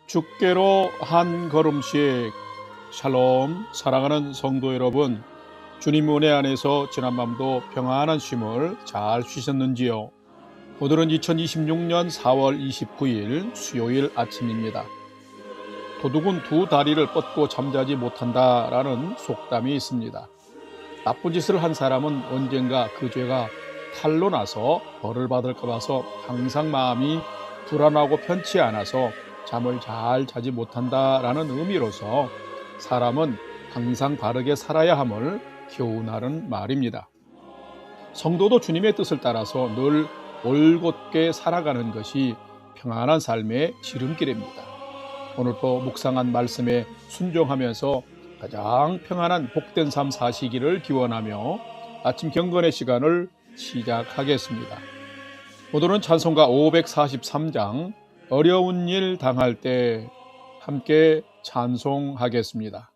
주께로 한 걸음씩. 샬롬. 사랑하는 성도 여러분, 주님 은혜 안에서 지난밤도 평안한 쉼을 잘 쉬셨는지요? 오늘은 2026년 4월 29일 수요일 아침입니다. 도둑은 두 다리를 뻗고 잠자지 못한다라는 속담이 있습니다. 나쁜 짓을 한 사람은 언젠가 그 죄가 탄로 나서 벌을 받을까 봐서 항상 마음이 불안하고 편치 않아서 잠을 잘 자지 못한다라는 의미로서 사람은 항상 바르게 살아야 함을 교훈하는 말입니다. 성도도 주님의 뜻을 따라서 늘 올곧게 살아가는 것이 평안한 삶의 지름길입니다. 오늘도 묵상한 말씀에 순종하면서 가장 평안한 복된 삶 사시기를 기원하며 아침 경건의 시간을 시작하겠습니다. 오늘은 찬송가 543장 어려운 일 당할 때 함께 찬송하겠습니다.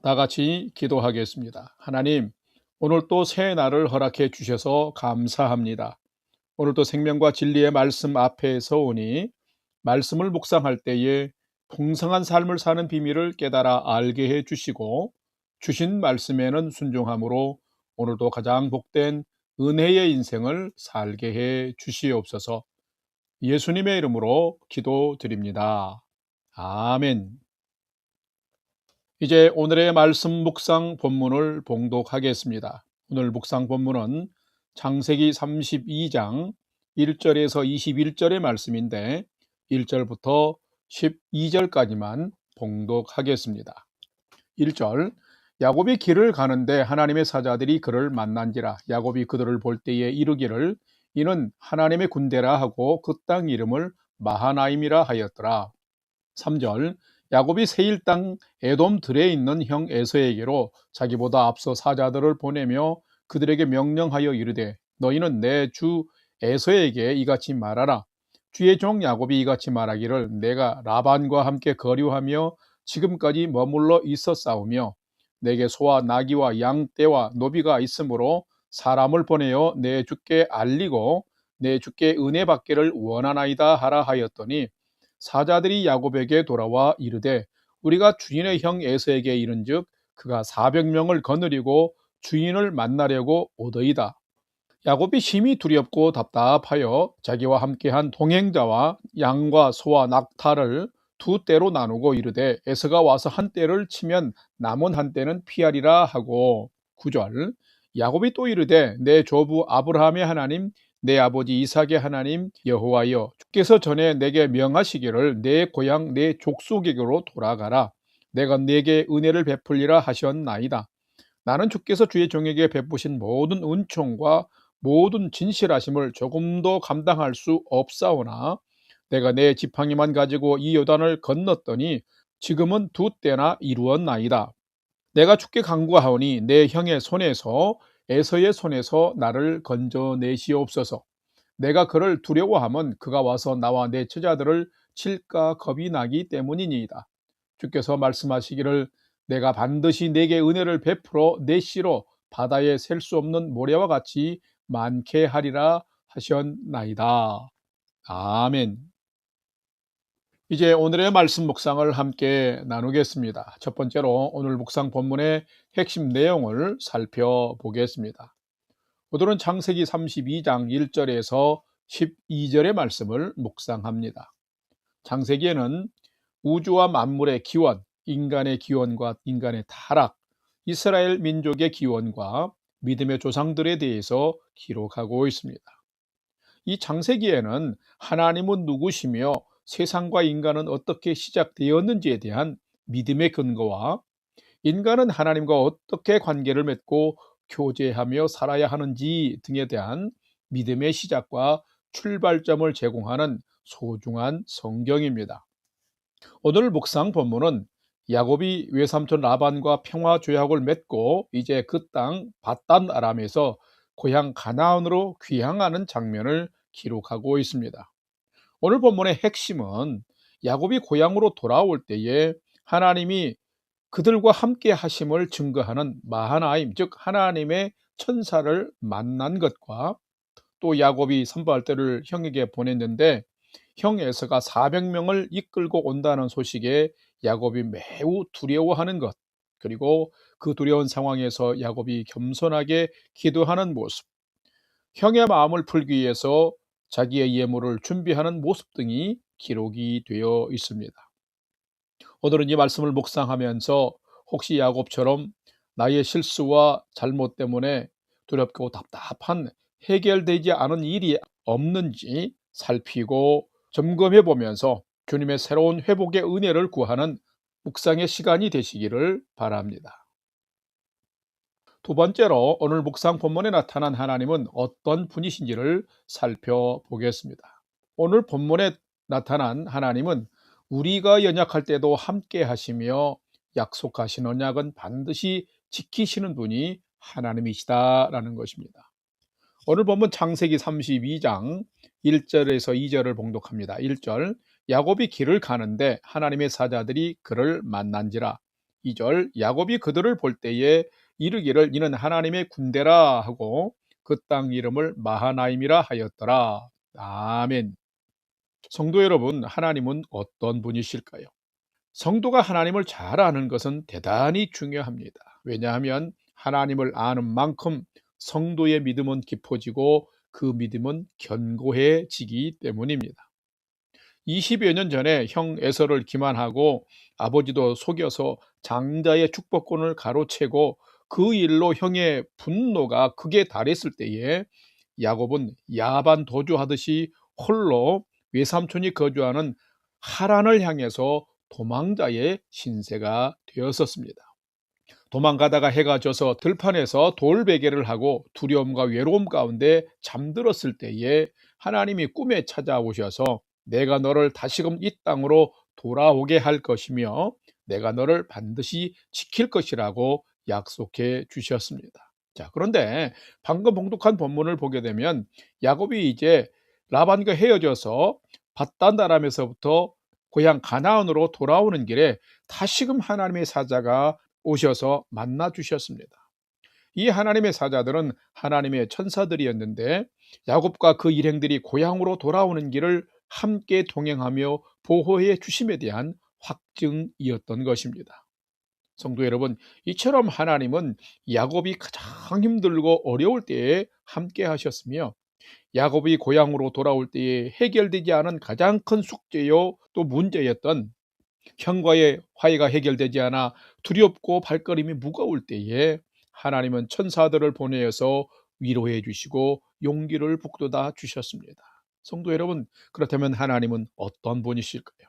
다 같이 기도하겠습니다. 하나님, 오늘 또 새 날을 허락해 주셔서 감사합니다. 오늘도 생명과 진리의 말씀 앞에 서오니 말씀을 묵상할 때에 풍성한 삶을 사는 비밀을 깨달아 알게 해 주시고 주신 말씀에는 순종함으로 오늘도 가장 복된 은혜의 인생을 살게 해 주시옵소서. 예수님의 이름으로 기도드립니다. 아멘. 이제 오늘의 말씀 묵상 본문을 봉독하겠습니다. 오늘 묵상 본문은 창세기 32장 1절에서 21절의 말씀인데 1절부터 12절까지만 봉독하겠습니다. 1절, 야곱이 길을 가는데 하나님의 사자들이 그를 만난지라. 야곱이 그들을 볼 때에 이르기를 이는 하나님의 군대라 하고 그 땅 이름을 마하나임이라 하였더라. 3절, 야곱이 세일 땅 에돔 들에 있는 형 에서에게로 자기보다 앞서 사자들을 보내며 그들에게 명령하여 이르되 너희는 내 주 에서에게 이같이 말하라. 주의 종 야곱이 이같이 말하기를 내가 라반과 함께 거류하며 지금까지 머물러 있었사오며 내게 소와 나귀와 양 떼와 노비가 있으므로 사람을 보내어 내 주께 알리고 내 주께 은혜 받기를 원하나이다 하라 하였더니 사자들이 야곱에게 돌아와 이르되 우리가 주인의 형 에서에게 이른즉 그가 400명을 거느리고 주인을 만나려고 오더이다. 야곱이 심히 두렵고 답답하여 자기와 함께한 동행자와 양과 소와 낙타를 두 떼로 나누고 이르되 에서가 와서 한 떼를 치면 남은 한 떼는 피하리라 하고 9절, 야곱이 또 이르되 내 조부 아브라함의 하나님 내 아버지 이삭의 하나님 여호와여 주께서 전에 내게 명하시기를 내 고향 내 족속에게로 돌아가라. 내가 네게 은혜를 베풀리라 하셨나이다. 나는 주께서 주의 종에게 베푸신 모든 은총과 모든 진실하심을 조금도 감당할 수 없사오나 내가 내 지팡이만 가지고 이 요단을 건넜더니 지금은 두 때나 이루었나이다. 내가 주께 간구하오니 내 형의 손에서 에서의 손에서 나를 건져내시옵소서. 내가 그를 두려워함은 그가 와서 나와 내 처자들을 칠까 겁이 나기 때문이니이다. 주께서 말씀하시기를 내가 반드시 내게 은혜를 베풀어 내 씨로 바다에 셀 수 없는 모래와 같이 많게 하리라 하셨나이다. 아멘. 이제 오늘의 말씀 묵상을 함께 나누겠습니다. 첫 번째로 오늘 묵상 본문의 핵심 내용을 살펴보겠습니다. 오늘은 창세기 32장 1절에서 12절의 말씀을 묵상합니다. 창세기에는 우주와 만물의 기원, 인간의 기원과 인간의 타락, 이스라엘 민족의 기원과 믿음의 조상들에 대해서 기록하고 있습니다. 이 창세기에는 하나님은 누구시며 세상과 인간은 어떻게 시작되었는지에 대한 믿음의 근거와 인간은 하나님과 어떻게 관계를 맺고 교제하며 살아야 하는지 등에 대한 믿음의 시작과 출발점을 제공하는 소중한 성경입니다. 오늘 묵상 본문은 야곱이 외삼촌 라반과 평화 조약을 맺고 이제 그 땅 밧단 아람에서 고향 가나안으로 귀향하는 장면을 기록하고 있습니다. 오늘 본문의 핵심은 야곱이 고향으로 돌아올 때에 하나님이 그들과 함께 하심을 증거하는 마하나임, 즉 하나님의 천사를 만난 것과 또 야곱이 선발대를 형에게 보냈는데 형 에서가 400명을 이끌고 온다는 소식에 야곱이 매우 두려워하는 것, 그리고 그 두려운 상황에서 야곱이 겸손하게 기도하는 모습, 형의 마음을 풀기 위해서 자기의 예물을 준비하는 모습 등이 기록이 되어 있습니다. 오늘은 이 말씀을 묵상하면서 혹시 야곱처럼 나의 실수와 잘못 때문에 두렵고 답답한 해결되지 않은 일이 없는지 살피고 점검해 보면서 주님의 새로운 회복의 은혜를 구하는 묵상의 시간이 되시기를 바랍니다. 두 번째로 오늘 묵상 본문에 나타난 하나님은 어떤 분이신지를 살펴보겠습니다. 오늘 본문에 나타난 하나님은 우리가 연약할 때도 함께 하시며 약속하신 언약은 반드시 지키시는 분이 하나님이시다라는 것입니다. 오늘 본문 창세기 32장 1절에서 2절을 봉독합니다. 1절, 야곱이 길을 가는데 하나님의 사자들이 그를 만난지라. 2절, 야곱이 그들을 볼 때에 이르기를 이는 하나님의 군대라 하고 그 땅 이름을 마하나임이라 하였더라. 아멘. 성도 여러분, 하나님은 어떤 분이실까요? 성도가 하나님을 잘 아는 것은 대단히 중요합니다. 왜냐하면 하나님을 아는 만큼 성도의 믿음은 깊어지고 그 믿음은 견고해지기 때문입니다. 20여 년 전에 형 에서를 기만하고 아버지도 속여서 장자의 축복권을 가로채고 그 일로 형의 분노가 극에 달했을 때에 야곱은 야반 도주하듯이 홀로 외삼촌이 거주하는 하란을 향해서 도망자의 신세가 되었었습니다. 도망가다가 해가 져서 들판에서 돌베개를 하고 두려움과 외로움 가운데 잠들었을 때에 하나님이 꿈에 찾아오셔서 내가 너를 다시금 이 땅으로 돌아오게 할 것이며 내가 너를 반드시 지킬 것이라고 약속해 주셨습니다. 자, 그런데 방금 봉독한 본문을 보게 되면 야곱이 이제 라반과 헤어져서 밧단다람에서부터 고향 가나안으로 돌아오는 길에 다시금 하나님의 사자가 오셔서 만나 주셨습니다. 이 하나님의 사자들은 하나님의 천사들이었는데 야곱과 그 일행들이 고향으로 돌아오는 길을 함께 동행하며 보호해 주심에 대한 확증이었던 것입니다. 성도 여러분, 이처럼 하나님은 야곱이 가장 힘들고 어려울 때에 함께 하셨으며 야곱이 고향으로 돌아올 때에 해결되지 않은 가장 큰 숙제요 또 문제였던 형과의 화해가 해결되지 않아 두렵고 발걸음이 무거울 때에 하나님은 천사들을 보내어서 위로해 주시고 용기를 북돋아 주셨습니다. 성도 여러분, 그렇다면 하나님은 어떤 분이실까요?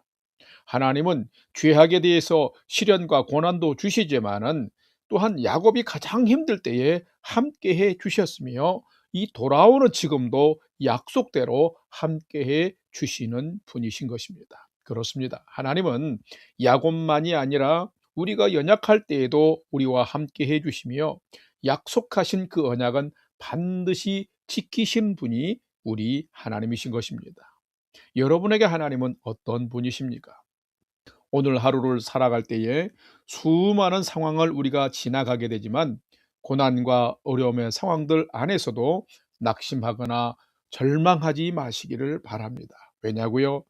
하나님은 죄악에 대해서 시련과 고난도 주시지만은 또한 야곱이 가장 힘들 때에 함께해 주셨으며 이 돌아오는 지금도 약속대로 함께해 주시는 분이신 것입니다. 그렇습니다. 하나님은 야곱만이 아니라 우리가 연약할 때에도 우리와 함께해 주시며 약속하신 그 언약은 반드시 지키신 분이 우리 하나님이신 것입니다. 여러분에게 하나님은 어떤 분이십니까? 오늘 하루를 살아갈 때에 수많은 상황을 우리가 지나가게 되지만 고난과 어려움의 상황들 안에서도 낙심하거나 절망하지 마시기를 바랍니다. 왜냐고요?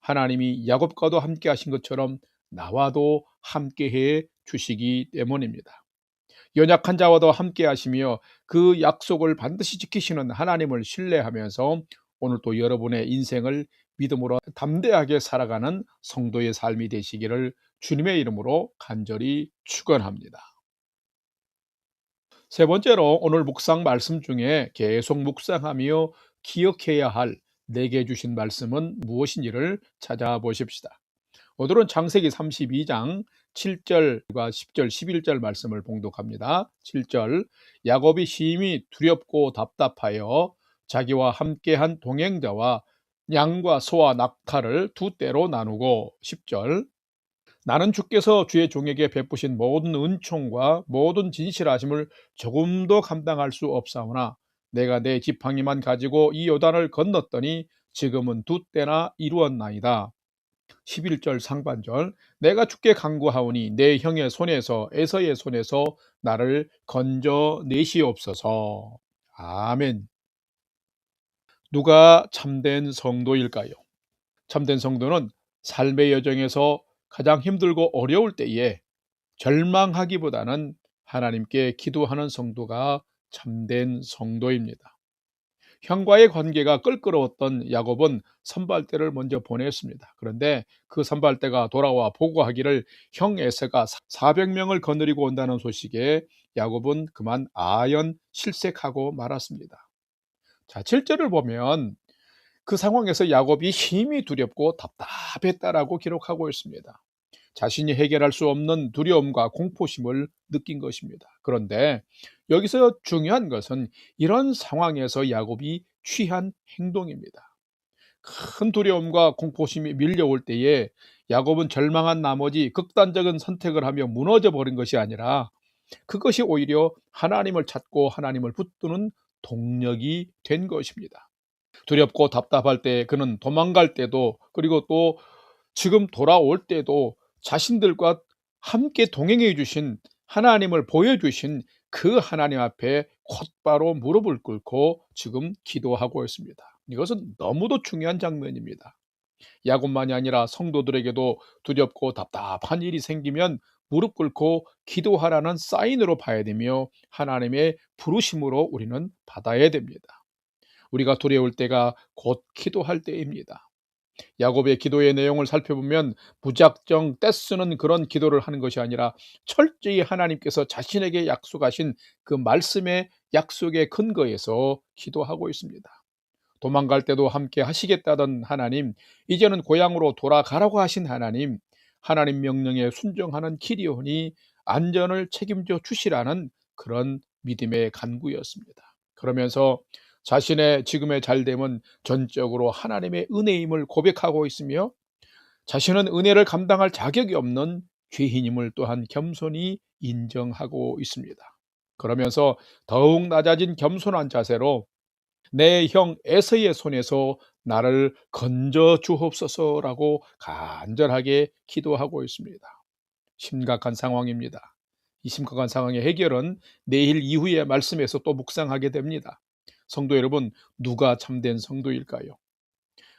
하나님이 야곱과도 함께 하신 것처럼 나와도 함께해 주시기 때문입니다. 연약한 자와도 함께 하시며 그 약속을 반드시 지키시는 하나님을 신뢰하면서 오늘도 여러분의 인생을 믿음으로 담대하게 살아가는 성도의 삶이 되시기를 주님의 이름으로 간절히 축원합니다. 세 번째로 오늘 묵상 말씀 중에 계속 묵상하며 기억해야 할 내게 주신 말씀은 무엇인지를 찾아보십시다. 오늘은 창세기 32장 7절과 10절, 11절 말씀을 봉독합니다. 7절, 야곱이 심히 두렵고 답답하여 자기와 함께한 동행자와 양과 소와 낙타를 두 떼로 나누고 10절, 나는 주께서 주의 종에게 베푸신 모든 은총과 모든 진실하심을 조금도 감당할 수 없사오나 내가 내 지팡이만 가지고 이 요단을 건넜더니 지금은 두 때나 이루었나이다. 11절 상반절, 내가 주께 간구하오니 내 형의 손에서 에서의 손에서 나를 건져내시옵소서. 아멘. 누가 참된 성도일까요? 참된 성도는 삶의 여정에서 가장 힘들고 어려울 때에 절망하기보다는 하나님께 기도하는 성도가 참된 성도입니다. 형과의 관계가 껄끄러웠던 야곱은 선발대를 먼저 보냈습니다. 그런데 그 선발대가 돌아와 보고하기를 형 에서가 400명을 거느리고 온다는 소식에 야곱은 그만 아연 실색하고 말았습니다. 자, 7절을 보면 그 상황에서 야곱이 힘이 두렵고 답답했다라고 기록하고 있습니다. 자신이 해결할 수 없는 두려움과 공포심을 느낀 것입니다. 그런데 여기서 중요한 것은 이런 상황에서 야곱이 취한 행동입니다. 큰 두려움과 공포심이 밀려올 때에 야곱은 절망한 나머지 극단적인 선택을 하며 무너져 버린 것이 아니라 그것이 오히려 하나님을 찾고 하나님을 붙드는 동력이 된 것입니다. 두렵고 답답할 때 그는 도망갈 때도 그리고 또 지금 돌아올 때도 자신들과 함께 동행해 주신 하나님을 보여주신 그 하나님 앞에 곧바로 무릎을 꿇고 지금 기도하고 있습니다. 이것은 너무도 중요한 장면입니다. 야곱만이 아니라 성도들에게도 두렵고 답답한 일이 생기면 무릎 꿇고 기도하라는 사인으로 봐야 되며 하나님의 부르심으로 우리는 받아야 됩니다. 우리가 두려울 때가 곧 기도할 때입니다. 야곱의 기도의 내용을 살펴보면 무작정 떼쓰는 그런 기도를 하는 것이 아니라 철저히 하나님께서 자신에게 약속하신 그 말씀의 약속의 근거에서 기도하고 있습니다. 도망갈 때도 함께 하시겠다던 하나님, 이제는 고향으로 돌아가라고 하신 하나님, 하나님 명령에 순종하는 기리온이 안전을 책임져 주시라는 그런 믿음의 간구였습니다. 그러면서 자신의 지금의 잘됨은 전적으로 하나님의 은혜임을 고백하고 있으며 자신은 은혜를 감당할 자격이 없는 죄인임을 또한 겸손히 인정하고 있습니다. 그러면서 더욱 낮아진 겸손한 자세로 내 형 에서의 손에서 나를 건져 주옵소서라고 간절하게 기도하고 있습니다. 심각한 상황입니다. 이 심각한 상황의 해결은 내일 이후의 말씀에서 또 묵상하게 됩니다. 성도 여러분, 누가 참된 성도일까요?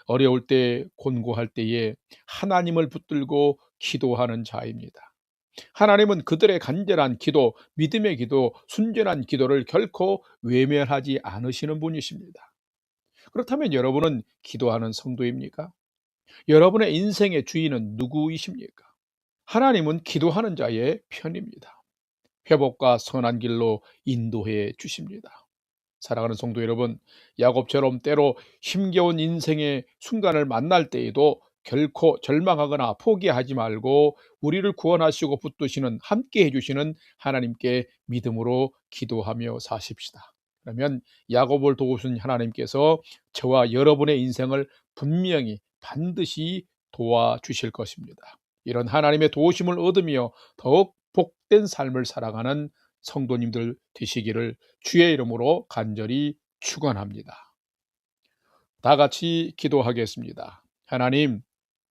어려울 때, 곤고할 때에 하나님을 붙들고 기도하는 자입니다. 하나님은 그들의 간절한 기도, 믿음의 기도, 순전한 기도를 결코 외면하지 않으시는 분이십니다. 그렇다면 여러분은 기도하는 성도입니까? 여러분의 인생의 주인은 누구이십니까? 하나님은 기도하는 자의 편입니다. 회복과 선한 길로 인도해 주십니다. 사랑하는 성도 여러분, 야곱처럼 때로 힘겨운 인생의 순간을 만날 때에도 결코 절망하거나 포기하지 말고 우리를 구원하시고 붙드시는, 함께 해주시는 하나님께 믿음으로 기도하며 사십시다. 그러면 야곱을 도우신 하나님께서 저와 여러분의 인생을 분명히 반드시 도와주실 것입니다. 이런 하나님의 도우심을 얻으며 더욱 복된 삶을 살아가는 성도님들 되시기를 주의 이름으로 간절히 축원합니다. 다 같이 기도하겠습니다. 하나님,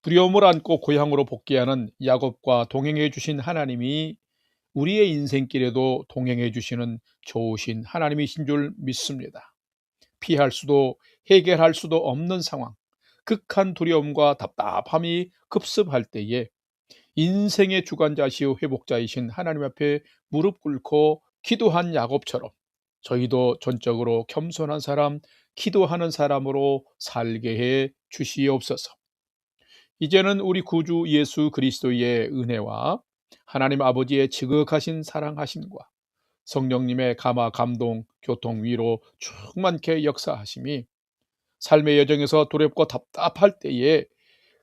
두려움을 안고 고향으로 복귀하는 야곱과 동행해 주신 하나님이 우리의 인생길에도 동행해 주시는 좋으신 하나님이신 줄 믿습니다. 피할 수도 해결할 수도 없는 상황, 극한 두려움과 답답함이 급습할 때에 인생의 주관자시오 회복자이신 하나님 앞에 무릎 꿇고 기도한 야곱처럼 저희도 전적으로 겸손한 사람, 기도하는 사람으로 살게 해 주시옵소서. 이제는 우리 구주 예수 그리스도의 은혜와 하나님 아버지의 지극하신 사랑하심과 성령님의 감화, 감동, 교통, 위로 충만케 역사하심이 삶의 여정에서 두렵고 답답할 때에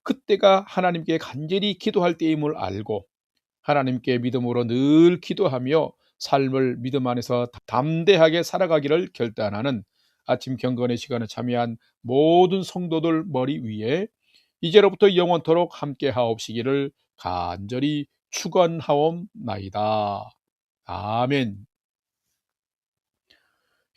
그때가 하나님께 간절히 기도할 때임을 알고 하나님께 믿음으로 늘 기도하며 삶을 믿음 안에서 담대하게 살아가기를 결단하는 아침 경건의 시간에 참여한 모든 성도들 머리 위에 이제로부터 영원토록 함께 하옵시기를 간절히 축원하옵나이다. 아멘.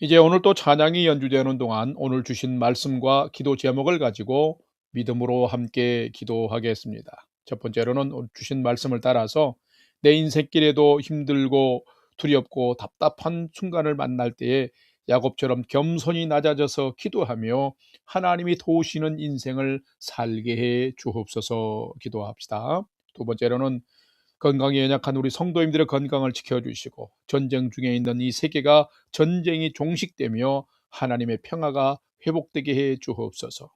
이제 오늘 또 찬양이 연주되는 동안 오늘 주신 말씀과 기도 제목을 가지고 믿음으로 함께 기도하겠습니다. 첫 번째로는 오늘 주신 말씀을 따라서 내 인생길에도 힘들고 두렵고 답답한 순간을 만날 때에 야곱처럼 겸손히 낮아져서 기도하며 하나님이 도우시는 인생을 살게 해 주옵소서 기도합시다. 두 번째로는 건강에 연약한 우리 성도님들의 건강을 지켜주시고 전쟁 중에 있는 이 세계가 전쟁이 종식되며 하나님의 평화가 회복되게 해 주옵소서.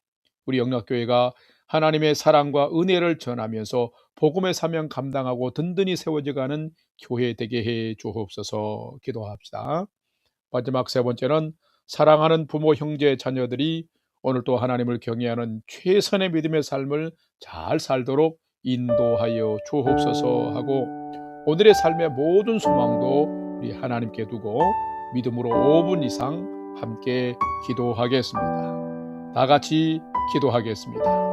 우리 영락교회가 하나님의 사랑과 은혜를 전하면서 복음의 사명 감당하고 든든히 세워져가는 교회 되게 해 주옵소서 기도합시다. 마지막 세 번째는 사랑하는 부모, 형제, 자녀들이 오늘 또 하나님을 경외하는 최선의 믿음의 삶을 잘 살도록 인도하여 주옵소서 하고 오늘의 삶의 모든 소망도 우리 하나님께 두고 믿음으로 5분 이상 함께 기도하겠습니다. 다 같이 기도하겠습니다.